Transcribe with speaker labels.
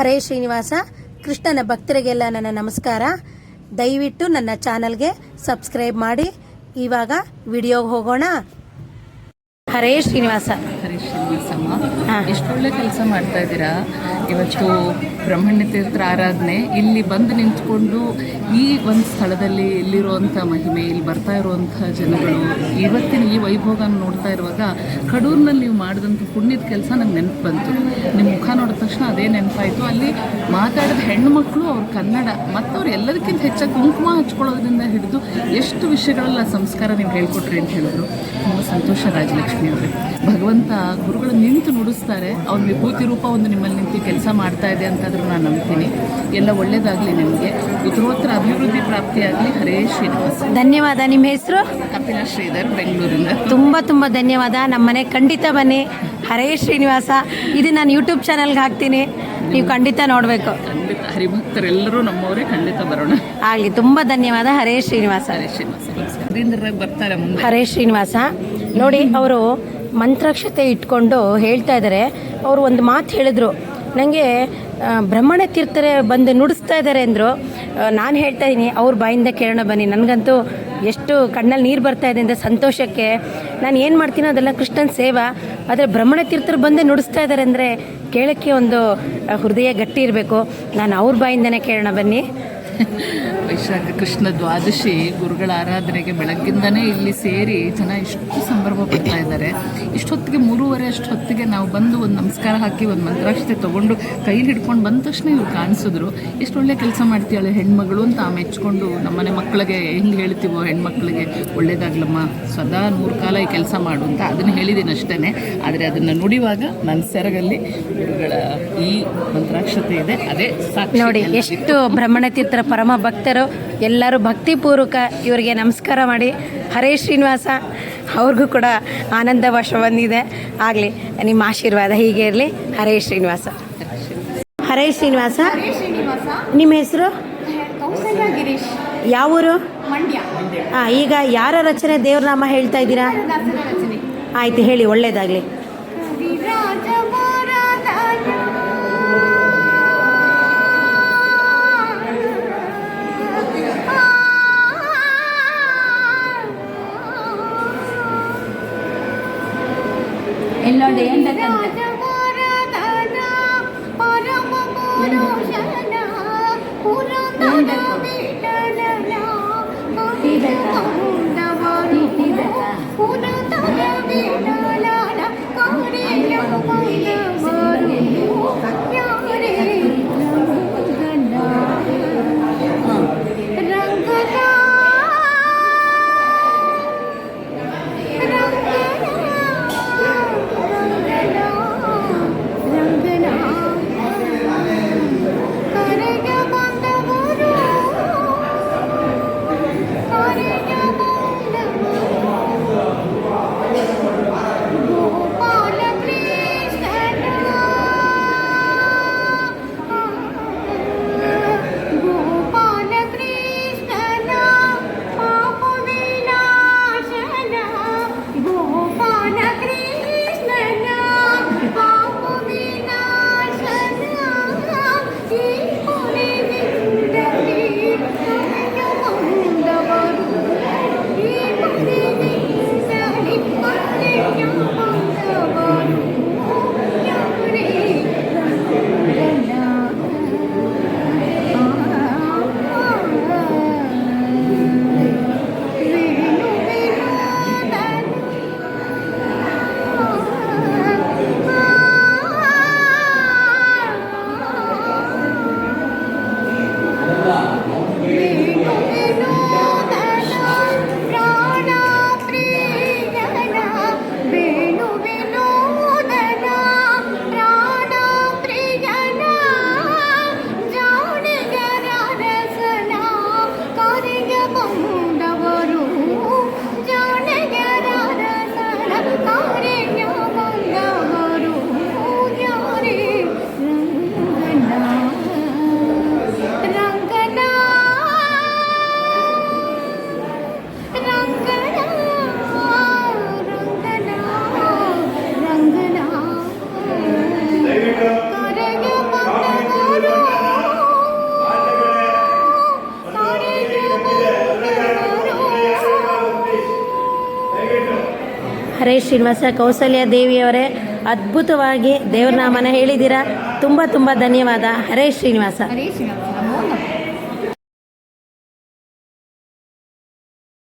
Speaker 1: ಹರೇ ಶ್ರೀನಿವಾಸ. ಕೃಷ್ಣನ ಭಕ್ತರಿಗೆಲ್ಲ ನನ್ನ ನಮಸ್ಕಾರ. ದಯವಿಟ್ಟು ನನ್ನ ಚಾನಲ್ಗೆ ಸಬ್ಸ್ಕ್ರೈಬ್ ಮಾಡಿ. ಇವಾಗ ವಿಡಿಯೋಗೆ ಹೋಗೋಣ. ಹರೇ ಶ್ರೀನಿವಾಸ.
Speaker 2: ಹರೇ ಶ್ರೀನಿವಾಸಮ್ಮ, ಎಷ್ಟೊಳ್ಳೆ ಕೆಲಸ ಮಾಡ್ತಾ ಇದ್ದೀರಾ. ಇವತ್ತು ಬ್ರಹ್ಮಣ್ಯ ತೀರ್ಥರ ಆರಾಧನೆ, ಇಲ್ಲಿ ಬಂದು ನಿಂತ್ಕೊಂಡು ಈ ಒಂದು ಸ್ಥಳದಲ್ಲಿ ಇಲ್ಲಿರುವಂಥ ಮಹಿಮೆ, ಇಲ್ಲಿ ಬರ್ತಾ ಇರುವಂಥ ಜನಗಳು, ಇವತ್ತಿನ ಈ ವೈಭೋಗನ ನೋಡ್ತಾ ಇರುವಾಗ ಕಡೂರಿನಲ್ಲಿ ನೀವು ಮಾಡಿದಂಥ ಪುಣ್ಯದ ಕೆಲಸ ನಂಗೆ ನೆನಪು ಬಂತು. ನಿಮ್ಮ ಮುಖ ನೋಡಿದ ತಕ್ಷಣ ಅದೇ ನೆನಪಾಯಿತು. ಅಲ್ಲಿ ಮಾತಾಡಿದ ಹೆಣ್ಣುಮಕ್ಕಳು ಅವ್ರ ಕನ್ನಡ ಮತ್ತು ಅವ್ರು ಎಲ್ಲದಕ್ಕಿಂತ ಹೆಚ್ಚಾಗಿ ಕುಂಕುಮ ಹಚ್ಕೊಳ್ಳೋದ್ರಿಂದ ಹಿಡಿದು ಎಷ್ಟು ವಿಷಯಗಳೆಲ್ಲ ಸಂಸ್ಕಾರ ನೀವು ಹೇಳ್ಕೊಟ್ರಿ ಅಂತ ಹೇಳಿದ್ರು. ತುಂಬ ಸಂತೋಷ ರಾಜಲಕ್ಷ್ಮಿ ಅವರೇ. ಭಗವಂತ ಗುರುಗಳು ನಿಂತು ನುಡಿಸ್ತಾರೆ, ಅವ್ರ ವಿಭೂತಿ ರೂಪ ಒಂದು ನಿಮ್ಮಲ್ಲಿ ನಿಂತು ಕೆಲಸ ಮಾಡ್ತಾ ಇದೆ ಅಂತಾದರೂ ನಾನು ನಂಬ್ತೀನಿ. ಎಲ್ಲ ಒಳ್ಳೇದಾಗಲಿ, ನಿಮಗೆ ಉತ್ತರೋತ್ತರ ಅಭಿವೃದ್ಧಿ ಪ್ರಾಪ್ತಿಯಾಗಲಿ. ಹರೇ ಶ್ರೀನಿವಾಸ.
Speaker 1: ಧನ್ಯವಾದ. ನಿಮ್ಮ ಹೆಸರು?
Speaker 2: ಕಪಿಲ ಶ್ರೀಧರ್, ಬೆಂಗಳೂರಿಂದ.
Speaker 1: ತುಂಬ ಧನ್ಯವಾದ. ನಮ್ಮ ಮನೆ ಖಂಡಿತ ಬನ್ನಿ. ಹರೇ ಶ್ರೀನಿವಾಸ. ಇದು ನಾನು ಯೂಟ್ಯೂಬ್ ಚಾನಲ್ಗೆ ಹಾಕ್ತೀನಿ, ನೀವು ಖಂಡಿತ ನೋಡಬೇಕು.
Speaker 2: ಖಂಡಿತ ಹರಿಭಕ್ತರೆಲ್ಲರೂ ನಮ್ಮವರೇ, ಖಂಡಿತ ಬರೋಣ.
Speaker 1: ಆಗಲಿ. ತುಂಬ ಧನ್ಯವಾದ. ಹರೇ ಶ್ರೀನಿವಾಸ.
Speaker 2: ಹರೇ ಶ್ರೀನಿವಾಸ. ಬರ್ತಾರೆ ಮುಂದೆ.
Speaker 1: ಹರೇ ಶ್ರೀನಿವಾಸ. ನೋಡಿ, ಅವರು ಮಂತ್ರಾಕ್ಷತೆ ಇಟ್ಕೊಂಡು ಹೇಳ್ತಾ ಇದ್ದಾರೆ. ಅವರು ಒಂದು ಮಾತು ಹೇಳಿದ್ರು ನನಗೆ, ಬ್ರಹ್ಮಣ್ಯ ತೀರ್ಥರೇ ಬಂದು ನುಡಿಸ್ತಾ ಇದ್ದಾರೆ ಅಂದರು. ನಾನು ಹೇಳ್ತಾ ಇದ್ದೀನಿ, ಅವ್ರ ಬಾಯಿಂದ ಕೇಳೋಣ ಬನ್ನಿ. ನನಗಂತೂ ಎಷ್ಟು ಕಣ್ಣಲ್ಲಿ ನೀರು ಬರ್ತಾ ಇದೆ ಅಂದರೆ ಸಂತೋಷಕ್ಕೆ. ನಾನು ಏನು ಮಾಡ್ತೀನೋ ಅದೆಲ್ಲ ಕೃಷ್ಣನ ಸೇವಾ. ಆದರೆ ಬ್ರಹ್ಮಣ್ಯ ತೀರ್ಥರು ಬಂದೇ ನುಡಿಸ್ತಾ ಇದ್ದಾರೆ ಅಂದರೆ ಕೇಳೋಕ್ಕೆ ಒಂದು ಹೃದಯ ಗಟ್ಟಿ ಇರಬೇಕು. ನಾನು ಅವ್ರ ಬಾಯಿಂದನೇ ಕೇಳೋಣ ಬನ್ನಿ.
Speaker 2: ವೈಶಾಖ ಕೃಷ್ಣ ದ್ವಾದಶಿ ಗುರುಗಳ ಆರಾಧನೆಗೆ ಬೆಳಗ್ಗಿಂದನೇ ಇಲ್ಲಿ ಸೇರಿ ಜನ ಇಷ್ಟು ಸಂಭ್ರಮ ಪಡ್ತಾ ಇದ್ದಾರೆ. ಇಷ್ಟೊತ್ತಿಗೆ 3:30 ಅಷ್ಟೊತ್ತಿಗೆ ನಾವು ಬಂದು ಒಂದು ನಮಸ್ಕಾರ ಹಾಕಿ ಒಂದು ಮಂತ್ರಾಕ್ಷತೆ ತೊಗೊಂಡು ಕೈಲಿ ಹಿಡ್ಕೊಂಡು ಬಂದ ತಕ್ಷಣ ಇವ್ರು ಕಾಣಿಸಿದ್ರು. ಎಷ್ಟು ಒಳ್ಳೆ ಕೆಲಸ ಮಾಡ್ತೀಯಾಳೆ ಹೆಣ್ಮಗಳು ಅಂತ ಮೆಚ್ಕೊಂಡು, ನಮ್ಮನೆ ಮಕ್ಕಳಿಗೆ ಹೆಂಗೆ ಹೇಳ್ತೀವೋ ಹೆಣ್ಮಕ್ಳಿಗೆ ಒಳ್ಳೇದಾಗ್ಲಮ್ಮ, ಸದಾ 100 ಕಾಲ ಈ ಕೆಲಸ ಮಾಡು ಅಂತ ಅದನ್ನು ಹೇಳಿದ್ದೀನಿ ಅಷ್ಟೇ. ಆದರೆ ಅದನ್ನು ನುಡಿಯುವಾಗ ನನ್ನ ಸೆರಗಲ್ಲಿ ಗುರುಗಳ ಈ ಮಂತ್ರಾಕ್ಷತೆ ಇದೆ. ಅದೇ ಸಾಕ್ಷಿ.
Speaker 1: ನೋಡಿ, ಎಷ್ಟು ಬ್ರಹ್ಮಣ್ಯ ತೀರ್ಥರ ಪರಮ ಭಕ್ತರು ಎಲ್ಲರೂ ಭಕ್ತಿಪೂರ್ವಕ ಇವರಿಗೆ ನಮಸ್ಕಾರ ಮಾಡಿ. ಹರೇ ಶ್ರೀನಿವಾಸ. ಅವ್ರಿಗೂ ಕೂಡ ಆನಂದ ಭಾಷ ಬಂದಿದೆ. ಆಗಲಿ, ನಿಮ್ಮ ಆಶೀರ್ವಾದ ಹೀಗೆ ಇರಲಿ. ಹರೇ ಶ್ರೀನಿವಾಸ. ಹರೇ ಶ್ರೀನಿವಾಸ. ನಿಮ್ಮ ಹೆಸರು? ಯಾವ ಊರು? ಈಗ ಯಾರ ರಚನೆ ದೇವ್ರ ನಾಮ ಹೇಳ್ತಾ ಇದ್ದೀರಾ? ಆಯ್ತು, ಹೇಳಿ, ಒಳ್ಳೇದಾಗಲಿ. ಎಲ್ಲೋಡೆ ಹರೇ ಶ್ರೀನಿವಾಸ. ಕೌಸಲ್ಯ ದೇವಿಯವರೇ, ಅದ್ಭುತವಾಗಿ ದೇವ್ರ ನಾಮನ ಹೇಳಿದ್ದೀರಾ. ತುಂಬ ತುಂಬ ಧನ್ಯವಾದ. ಹರೇ ಶ್ರೀನಿವಾಸ.
Speaker 3: ಹರೇ ಶ್ರೀನಿವಾಸ.